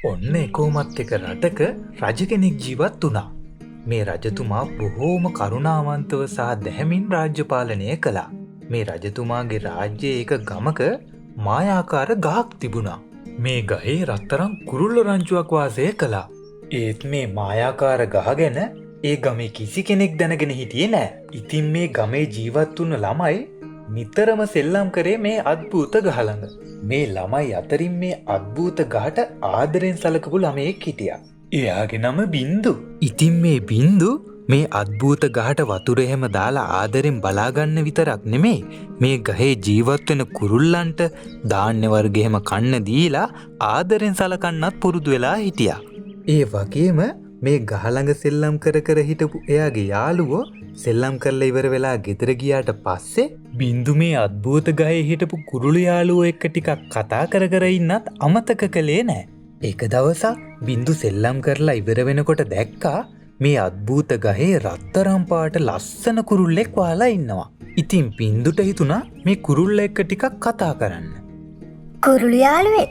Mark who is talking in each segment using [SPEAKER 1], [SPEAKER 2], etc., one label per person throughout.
[SPEAKER 1] ඔන්න එකෝමත් එක රටක රජ කෙනෙක් ජීවත් වුණා. මේ රජතුමා බොහෝම කරුණාවන්තව සහ දැහැමින් රාජ්‍ය පාලනය කළා. මේ රජතුමාගේ රාජ්‍යයේ එක ගමක මායාකාර ගහක් තිබුණා. මේ ගහේ රත්තරන් කුරුල්ල රංචුවක් වාසය කළා. ඒත් මේ මායාකාර ගහ ගැන ඒ ගමේ කිසි කෙනෙක් දැනගෙන හිටියේ නෑ. ඉතින් මේ ගමේ ජීවත් වුණ ළමයි නිතරම සෙල්ලම් කරේ මේ අද්භූත ගහ ළඟ. මේ ළමයි අතරින් මේ අද්භූත ගහට ආදරෙන් සලකපු ළමයෙක් හිටියා. එයාගේ නම බින්දු. ඉතින් මේ බින්දු මේ අද්භූත ගහට වතුර එහෙම දාලා ආදරෙන් බලාගන්න විතරක් නෙමෙයි, මේ ගහේ ජීවත් වෙන කුරුල්ලන්ට ධාන්‍ය වර්ග එහෙම කන්න දීලා ආදරෙන් සලකන්නත් පුරුදු වෙලා හිටියා. ඒ වගේම මේ ගහ ළඟ සෙල්ලම් කර කර හිටපු එයාගේ යාළුවෝ සෙල්ලම් කරලා ඉවර වෙලා ගෙදර ගියාට පස්සේ බින්දු මේ අද්භූත ගහේ හිටපු කුරුළු යාළුවෝ එක්ක ටිකක් කතා කර කර ඉන්නත් අමතක කළේ නැහැ. එක දවසක් බින්දු සෙල්ලම් කරලා ඉවර වෙනකොට දැක්කා මේ අද්භූත ගහේ රත්තරන් පාට ලස්සන කුරුල්ලෙක් වහලා ඉන්නවා. ඉතින් බින්දුට හිතුණා මේ කුරුල්ල එක්ක ටිකක් කතා කරන්න.
[SPEAKER 2] කුරුළු යාළුවේ,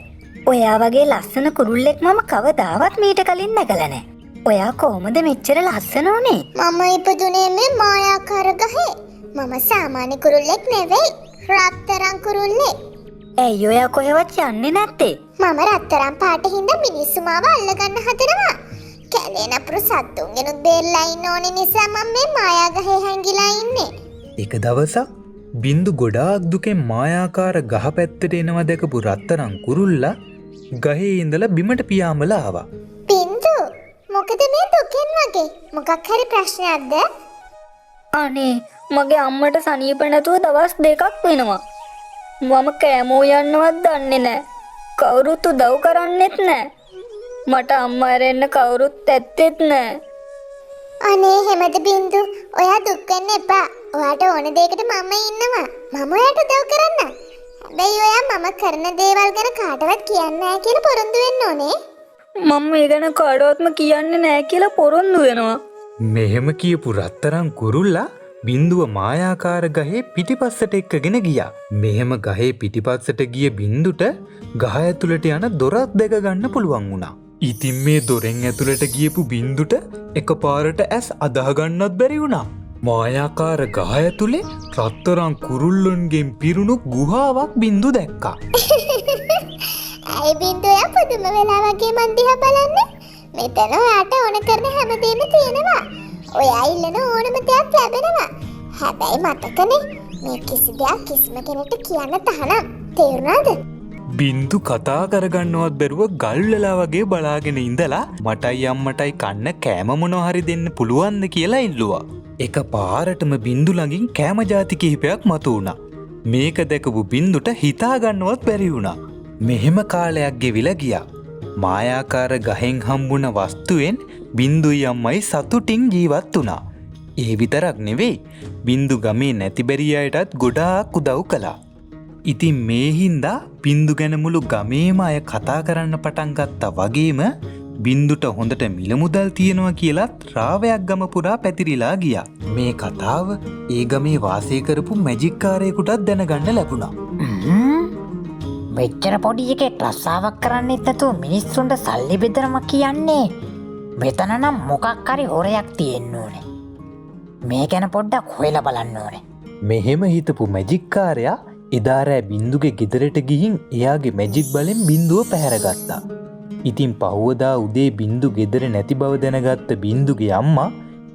[SPEAKER 2] ඔයා වගේ ලස්සන කුරුල්ලෙක් මම කවදාවත් මීට කලින් දැකලා නැහැ. ඔයා කොහොමද මෙච්චර ලස්සන උනේ?
[SPEAKER 3] මම ඉපදුනේ මේ මායාකාර ගහේ. මම සාමාන්‍ය කුරුල්ලෙක් නෙවෙයි, රත්තරන් කුරුල්ලෙක්.
[SPEAKER 2] ඇයි ඔයා කොහෙවත් යන්නේ නැත්තේ?
[SPEAKER 3] මම රත්තරන් පාට හින්දා මිනිස්සු මාව අල්ලගන්න හදනවා. කැලේ නපුරු සත්තුන්ගෙනුත් බේරලා ඉන්න ඕනේ නිසා මම මේ මායා ගහේ හැංගිලා ඉන්නේ.
[SPEAKER 1] එක දවසක් බින්දු ගොඩාක් දුකෙන් මායාකාර ගහ පැත්තට එනවා දැකපු රත්තරන් කුරුල්ලා ගහේ ඉඳලා බිමට පියාඹලා ආවා.
[SPEAKER 3] බින්දු, මොකද මේ දුකෙන් වගේ? මොකක් හරි ප්‍රශ්නයක්ද?
[SPEAKER 2] අනේ මගේ අම්මට සනීප නැතුව දවස් 2ක් වෙනවා. මම කෑමෝ යන්නවත් දන්නේ නැහැ. කවුරුත් උදව් කරන්නෙත් නැහැ. මට අම්මා ඇරෙන්න කවුරුත් ඇත්තෙත් නැහැ.
[SPEAKER 3] අනේ එහෙමද බින්දු? ඔයා දුක් වෙන්න එපා. ඔයාට ඕන දෙයකට මම ඉන්නවා. මම ඔයාට උදව් කරන්නම්. හැබැයි ඔයා මම කරන දේවල් ගැන කාටවත් කියන්නේ නැහැ කියලා පොරොන්දු වෙන්න ඕනේ.
[SPEAKER 2] මම මේ ගැන කාටවත්ම කියන්නේ නැහැ කියලා පොරොන්දු වෙනවා.
[SPEAKER 1] මෙහෙම කියපු රත්තරන් කුරුල්ලා බින්දුව මායාකාර ගහේ පිටිපස්සට එක්කගෙන ගියා. මෙහෙම ගහේ පිටිපස්සට ගිය බින්දුට ගහ ඇතුළට යන දොරක් දැක ගන්න පුළුවන් වුණා. ඉතින් මේ දොරෙන් ඇතුළට ගියපු බින්දුට එකපාරට ඇස් අදාහ ගන්නත් බැරි වුණා. මායාකාර ගහ ඇතුලේ රත්තරන් කුරුල්ලන්ගෙන් පිරුණු ගුහාවක් බින්දු දැක්කා.
[SPEAKER 3] ඇයි බින්දු, ඔයා පුදුම වෙලා වගේ මන් දිහා බලන්නේ? මෙතන ඔයාට ඕන කරන හැමදේම තියෙනවා. ඔයා ඉල්ලන ඕනම දෙයක් ලැබෙනවා. හැබැයි මතකනේ, මේ කිසි දෙයක් කිසිම කෙනෙක්ට කියන්න තහනම්. තේරුණාද?
[SPEAKER 1] බින්දු කතා කරගන්නවත් බැරුව ගල් වෙලා වගේ බලාගෙන ඉඳලා මටයි අම්මටයි කන්න කෑම මොනවා හරි දෙන්න පුළුවන්ද කියලා ඉල්ලුවා. එක පාරටම බින්දු ළඟින් කෑම ಜಾති කිහිපයක් මතු වුණා. මේක දැකපු බින්දුට හිතා ගන්නවත් බැරි වුණා. මෙහෙම කාලයක් ගෙවිලා ගියා. මායාකාර ගහෙන් හම්බුණ වස්තුවෙන් බින්දුයි අම්මයි සතුටින් ජීවත් වුණා. ඒ විතරක් නෙවෙයි, බින්දු ගමේ නැති බැරි අයටත් ගොඩාක් උදව් කළා. ඉතින් මේ හින්දා බින්දු ගැන මුළු ගමේම අය කතා කරන්න පටන් ගත්තා වගේම බින්දුට හොඳට මිල මුදල් තියෙනවා කියලත් රාවයක් ගම පුරා පැතිරිලා ගියා. මේ කතාව ඒ ගමේ වාසය කරපු මැජික් කාරයෙකුටත් දැනගන්න ලැබුණා.
[SPEAKER 4] මෙච්චර පොඩි එකෙක් රස්සාවක් කරන්නෙත් නැතුව මිනිස්සුන්ට සල්ලි බෙදරම කියන්නේ. මෙතන නම් මොකක් හරි හොරයක් තියෙන්න ඕනේ. මේ ගැන පොඩ්ඩක් හොයලා බලන්න ඕනේ.
[SPEAKER 1] මෙහෙම හිතපු මැජික් කාරයා එදා රෑ බින්දුගේ ගෙදරට ගිහින් එයාගේ මැජික් බලෙන් බින්දුව පැහැරගත්තා. ඉතින් පහුවදා උදේ බින්දු ගෙදර නැති බව දැනගත්ත බින්දුගේ අම්මා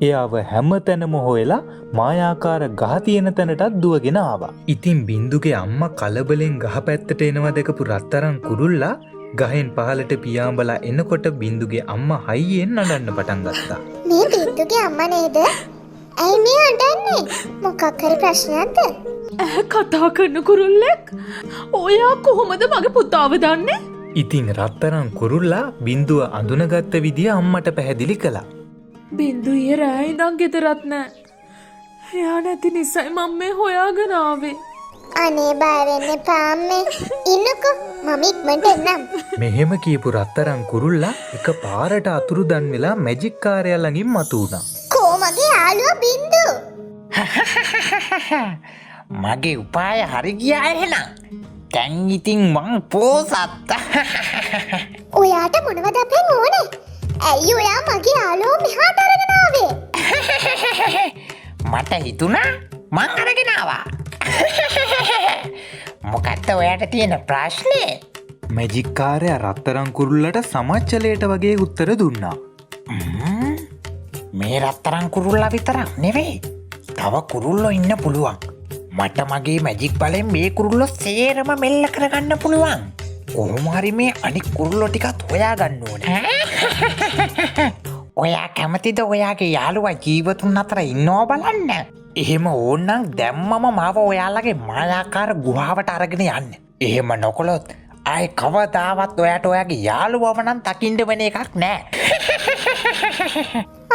[SPEAKER 1] එයාව හැම තැනම හොයලා මායාකාර ගහ තියෙන තැනටත් දුවගෙන ආවා. ඉතින් බින්දුගේ අම්මා කලබලෙන් ගහ පැත්තට එනවා දැකපු රත්තරන් කුරුල්ලා ගහෙන් පහලට පියාඹලා එනකොට බින්දුගේ අම්මා හයියෙන් නඩන්න පටන් ගත්තා.
[SPEAKER 3] මේ බින්දුගේ අම්මා නේද? ඇයි මේ අඬන්නේ? මොකක් හරි ප්‍රශ්නයක්ද?
[SPEAKER 5] කතා කරන කුරුල්ලෙක්? ඔයා කොහොමද මගේ පුතාව දන්නේ?
[SPEAKER 1] ඉතින් රත්තරන් කුරුල්ලා බින්දුව අඳුනගත්ත විදිය අම්මට පැහැදිලි කළා.
[SPEAKER 5] බින්දු ඊයේ රෑ ඉඳන් ගෙදරත් නෑ. එයා නැති නිසායි මම මේ හොයාගෙන ආවේ.
[SPEAKER 3] අනේ බය වෙන්න එපා අම්මේ. ඉන්නකෝ, මම ඉක්මනට එන්නම්.
[SPEAKER 1] මෙහෙම කියපු රත්තරන් කුරුල්ලා එක පාරට අතුරුදන් වෙලා මැජික් කාර්යය ළඟින් මතු වුණා.
[SPEAKER 3] කෝ මගේ යාළුවා බින්දු?
[SPEAKER 4] මගේ උපාය හරි ගියා එහෙනම්. දැන් ඉතින් මං පෝසත්.
[SPEAKER 3] ඔයාට මොනවද අපෙන් ඕනේ? ඇයි ඔයා මගේ යාළුවෝ මෙහාට අරගෙන ආවේ?
[SPEAKER 4] මට හිතුණා මං අරගෙන ආවා. මොකක්ද ඔයාට තියෙන ප්‍රශ්නේ?
[SPEAKER 1] මැජික් කාර්යයා රත්තරන් කුරුල්ලට සමච්චලයට වගේ උත්තර දුන්නා.
[SPEAKER 4] මේ රත්තරන් කුරුල්ලා විතරක් නෙවෙයි. තව කුරුල්ලෝ ඉන්න පුළුවන්. මට මගේ මැජික් බලෙන් මේ කුරුල්ලෝ සේරම මෙල්ල කරගන්න පුළුවන්. කොහොම හරි මේ අනික් කුරුල්ලෝ ටිකත් හොයාගන්න ඕනේ. ඔයා කැමතිද ඔයාගේ යාළුවා ජීවතුන් අතර ඉන්නවා බලන්න? එහෙම ඕනනම් දැම්මම මාව ඔයාලගේ මායාකාර ගුහාවට අරගෙන යන්න. එහෙම නොකළොත් ආයේ කවදාවත් ඔයාට ඔයාගේ යාළුවව නම් දකින්න වෙන එකක් නෑ.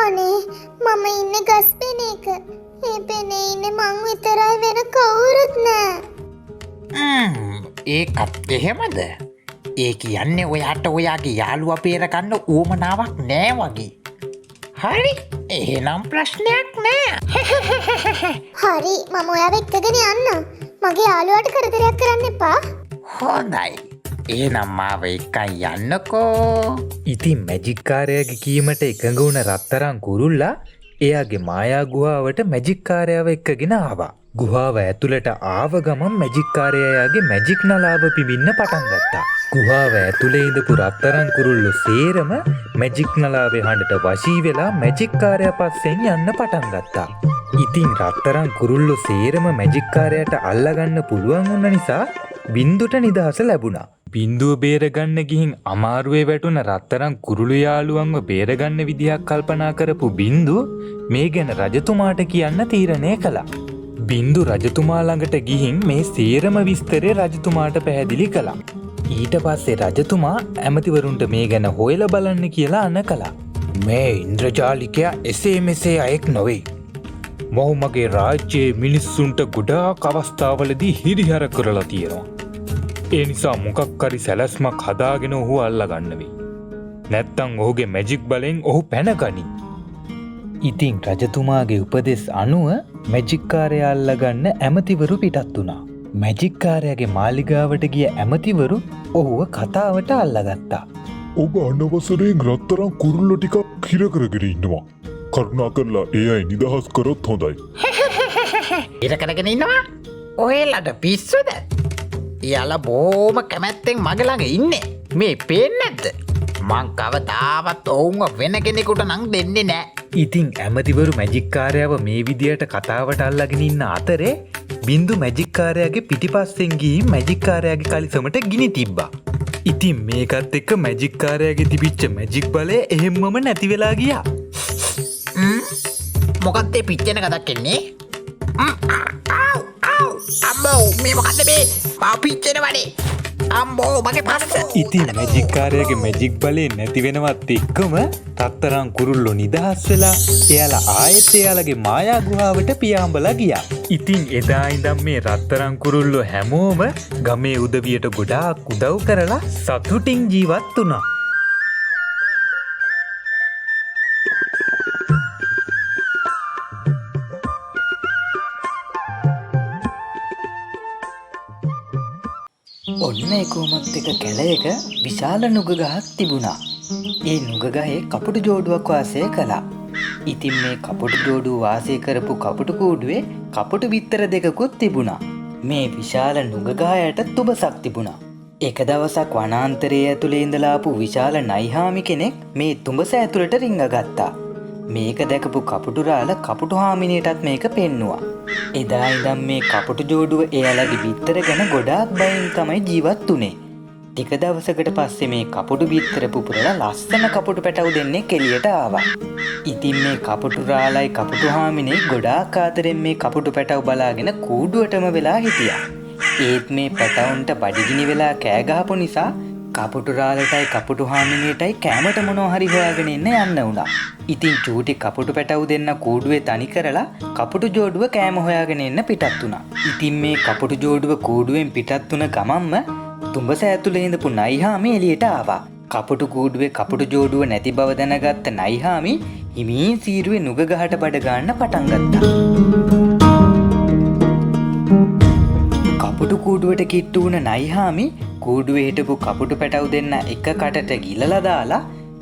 [SPEAKER 3] අනේ මම ඉන්නේ ගස් පෙනේක. ඒ පෙනේ ඉන්නේ මං විතරයි වෙන කවුරුත් නෑ.
[SPEAKER 4] ඒකත් එහෙමද? ඒ කියන්නේ ඔයාට ඔයාගේ යාළුවා බේරගන්න උවමනාවක් නෑ වගේ. හරි එහෙනම් ප්‍රශ්නයක් නෑ.
[SPEAKER 3] හරි මම ඔයාව එක්කගෙන යන්නම්. මගේ යාළුවාට කරදරයක් කරන්න එපා.
[SPEAKER 4] හොඳයි. එහෙනම් මාව එක්කන් යන්නකෝ.
[SPEAKER 1] ඉතින් මැජික් කාර්යයාගේ කීමට එකඟ වුණ රත්තරන් කුරුල්ලා එයාගේ මායා ගුහාවට මැජික් කාර්යයාව එක්කගෙන ආවා. ගුහාව ඇතුළට ආව ගමන් මැජික් කාර්යයාගේ මැජික් නලාව පිඹින්න පටන් ගත්තා. ගුහාව ඇතුළේ ඉඳපු රත්තරන් කුරුල්ලෝ සේරම මැජික් නලාවේ හඬට වශී වෙලා මැජික් කාර්යයා පස්සෙන් යන්න පටන් ගත්තා. ඉතින් රත්තරන් කුරුල්ලෝ සේරම මැජික් කාර්යයාට අල්ලගන්න පුළුවන් වුණ නිසා බින්දුට නිදහස ලැබුණා. බින්දුව බේරගන්න ගිහින් අමාරුවේ වැටුණ රත්තරන් කුරුළු යාළුවන්ව බේරගන්න විදිහක් කල්පනා කරපු බින්දු මේ ගැන රජතුමාට කියන්න තීරණය කළා. බින්දු රජතුමා ළඟට ගිහින් මේ සේරම විස්තරේ රජතුමාට පැහැදිලි කළා. ඊට පස්සේ රජතුමා ඇමතිවරුන්ට මේ ගැන හොයලා බලන්න කියලා අණ කළා. මේ ඉන්ද්‍රජාලිකයා එසේ මෙසේ අයෙක් නොවේ. මොහු මගේ රාජ්‍යයේ මිනිස්සුන්ට ගොඩාක් අවස්ථාවලදී හිරිහැර කරලා තියෙනවා. ඒ නිසා මොකක් හරි සැලැස්මක් හදාගෙන ඔහු අල්ලගන්න වෙයි. නැත්තම් ඔහුගේ මැජික් බලෙන් ඔහු පැනගනි. ඉතින් රජතුමාගේ උපදෙස් අනුව මැජික් කාර්යයා අල්ලගන්න ඇමතිවරු පිටත් වුණා. මැජික් කාර්යයාගේ මාලිගාවට ගිය ඇමතිවරු ඔහුව කතාවට අල්ලගත්තා.
[SPEAKER 6] ඔබ අනවසරයෙන් රත්තරන් කුරුල්ලෝ ටිකක් හිර කරගෙන ඉන්නවා. කරුණාකරලා ඒ අය නිදහස් කරොත් හොඳයි.
[SPEAKER 4] ඉර කරගෙන ඉන්නවා? ඔයාලට පිස්සුද? එයාලා බොහොම කැමැත්තෙන් මගේ ළඟ ඉන්නේ. මේ පේන්නේ නැද්ද? මං කවදාවත් ඔවුන්ව වෙන කෙනෙකුට නම් දෙන්නේ නෑ.
[SPEAKER 1] ඉතින් ඇමතිවරු මැජික් කාර්යව මේ විදියට කතාවට අල්ලගෙන ඉන්න අතරේ බින්දු මැජික් කාර්යයාගේ පිටිපස්සෙන් ගිහින් මැජික් කාර්යයාගේ කලිසමට ගිනි තිබ්බා. ඉතින් මේකත් එක්ක මැජික් කාර්යයාගේ තිබිච්ච මැජික් බලය එහෙම්මම නැති වෙලා ගියා.
[SPEAKER 4] මොකක්ද ඒ පිච්චෙන ගදක් එන්නේ? අම්බෝ මේ මොකක්ද මේ? මා පිච්චෙනවනේ. අම්බෝ මගේ පස්ස.
[SPEAKER 1] ඉතින් මැජික් කාර්යයාගේ මැජික් බලය නැති වෙනවත් එක්කම රත්තරන් කුරුල්ලෝ නිදහස් වෙලා එයාලා ආයෙත් එයාලගේ මායා ගුහාවට පියාඹලා ගියා. ඉතින් එදා ඉඳන් මේ රත්තරන් කුරුල්ලෝ හැමෝම ගමේ උදවියට ගොඩාක් උදව් කරලා සතුටින් ජීවත් වුණා. ඔන්න එකෝමත් එක කැලයක විශාල නුග ගහක් තිබුණා. ඒ නුග ගහේ කපුටු ජෝඩුවක් වාසය කළා. ඉතින් මේ කපුටු ජෝඩුව වාසය කරපු කපුටු කූඩුවේ කපුටු බිත්තර දෙකකුත් තිබුණා. මේ විශාල නුග ගහයට තුබසක් තිබුණා. එක දවසක් වනාන්තරයේ ඇතුලේ ඉඳලා ආපු විශාල නයිහාමි කෙනෙක් මේ තුඹස ඇතුළට රිංගගත්තා. මේක දැකපු කපුටු රාළ කපුටු හාමිනේටත් මේක පෙන්නුවා. එදා ඉඳන් මේ කපුටු ජෝඩුව එයාලගේ බිත්තර ගැන ගොඩාක් බයෙන් තමයි ජීවත් වුනේ. ටික දවසකට පස්සේ මේ කපුටු බිත්තර පුපුරලා ලස්සන කපුටු පැටවු දෙන්නෙක් එළියට ආවා. ඉතින් මේ කපුටු රාළයි කපුටු හාමිනේ ගොඩාක් ආදරෙන් මේ කපුටු පැටවු බලාගෙන කූඩුවටම වෙලා හිටියා. ඒත් මේ පැටවුන්ට බඩගිනි වෙලා කෑ ගහපු නිසා කපුටු රාළටයි කපුටු හාමිනේටයි කෑමට මොනවා හරි හොයාගෙන ඉන්න යන්න වුණා. ඉතින් චූටි කපුටු පැටවු දෙන්න කූඩුවේ තනි කරලා කපුටු ජෝඩුව කෑම හොයාගෙන එන්න පිටත් වුණා. ඉතින් මේ කපුටු ජෝඩුව කූඩුවෙන් පිටත් වුණ ගමන්ම තුඹස ඇතුලේ ඉඳපු නයිහාමි එළියට ආවා. කපුටු කූඩුවේ කපුටු ජෝඩුව නැති බව දැනගත්ත නයිහාමි හිමින් සීරුවේ නුග ගහට බඩ ගන්න පටන් ගත්තා. කපුටු කූඩුවට කිට්ටු වුණ නයිහාමි කූඩුවේ හිටපු කපුටු පැටව් දෙන්න එක කටට ගිලලා දාලා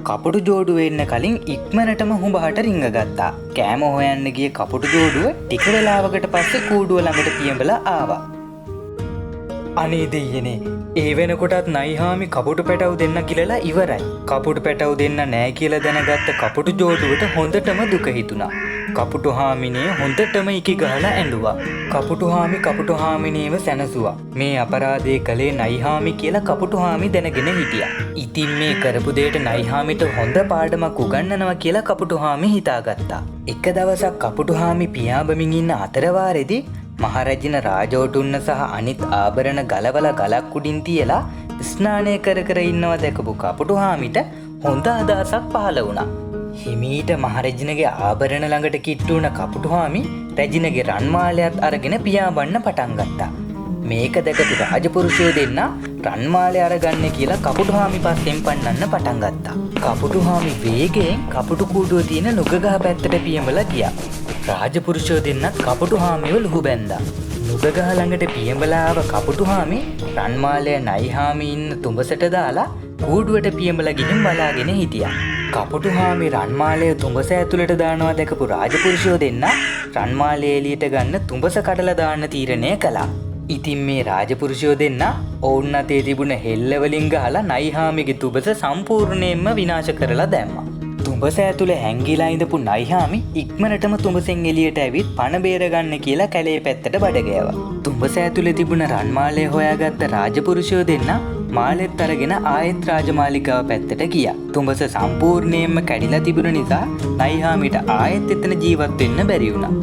[SPEAKER 1] කපුටු ජෝඩුව එන්න කලින් ඉක්මනටම හුඹහට රිංග ගත්තා. කෑම හොයන්න ගිය කපුටු ජෝඩුව ටික වෙලාවකට පස්සේ කූඩුව ළඟට පියඹලා ආවා. අනේ දෙයියනේ, ඒ වෙනකොටත් නයිහාමි කපුටු පැටව් දෙන්න ගිලලා ඉවරයි. කපුටු පැටව් දෙන්න නෑ කියලා දැනගත්ත කපුටු ජෝඩුවට හොඳටම දුක හිතුණා. කපුටු හාමිනේ හොඳටම ඉකි ගහලා ඇඬුවා. කපුටු හාමිනේව සැනසුවා. මේ අපරාධය කළේ නයිහාමි කියලා කපුටු හාමි දැනගෙන හිටියා. ඉතින් මේ කරපු දෙයට නයිහාමිට හොඳ පාඩමක් උගන්වනවා කියලා කපුටු හාමි හිතාගත්තා. එක දවසක් කපුටු හාමි පියාඹමින් ඉන්න අතරවාරෙදි මහරජින රාජෝටුන්න සහ අනිත් ආභරණ ගලවලා ගලක් උඩින් තියලා ස්නානය කර කර ඉන්නවා දැකපු කපුටු හාමිට හොඳ අදහසක් පහළ වුණා. හිමීට මහරජිනගේ ආභරණ ළඟට කිට්ටු වුණ කපුටු හාමි රජිනගේ රන්මාලයත් අරගෙන පියාඹන්න පටන් ගත්තා. මේක දැකපු රාජපුරුෂයෝ දෙන්න රන්මාලය අරගන්න කියලා කපුටු හාමි පස්සෙන් පන්නන්න පටන් ගත්තා. කපුටු හාමි වේගයෙන් කපුටු කූඩුව තියෙන නුගගහ පැත්තට පියඹලා ගියා. රාජපුරුෂයෝ දෙන්නත් කපුටු හාමිව ලුහු බැන්දා. නුගගහ ළඟට පියඹලා ආව කපුටු හාමි රන්මාලය නයිහාමි ඉන්න තුඹසට දාලා කූඩුවට පියඹලා ගිහින් බලාගෙන හිටියා. කපුටු හාමි රන්මාලය තුඹස ඇතුළට දානවා දැකපු රාජපුරුෂයෝ දෙන්න රන්මාලය එළියට ගන්න තුඹස කඩලා දාන්න තීරණය කළා. ඉතින් මේ රාජපුරුෂයෝ දෙන්න ඔවුන් අතේ තිබුණ හෙල්ලවලින් ගහලා නයිහාමිගේ තුඹස සම්පූර්ණයෙන්ම විනාශ කරලා දැම්මා. තුඹස ඇතුළේ හැංගිලා ඉඳපු නයිහාමි ඉක්මනටම තුඹසෙන් එළියට ඇවිත් පණ බේරගන්න කියලා කැලේ පැත්තට බඩ ගෑවා. තුඹස ඇතුළේ තිබුණ රන්මාලය හොයාගත්ත රාජපුරුෂයෝ දෙන්න මාලෙත් අරගෙන ආයෙත් රාජමාලිගාව පැත්තට ගියා. තුඹස සම්පූර්ණයෙන්ම කැඩිලා තිබුණ නිසා නයිහාමිට ආයෙත් එතන ජීවත් වෙන්න බැරි වුණා.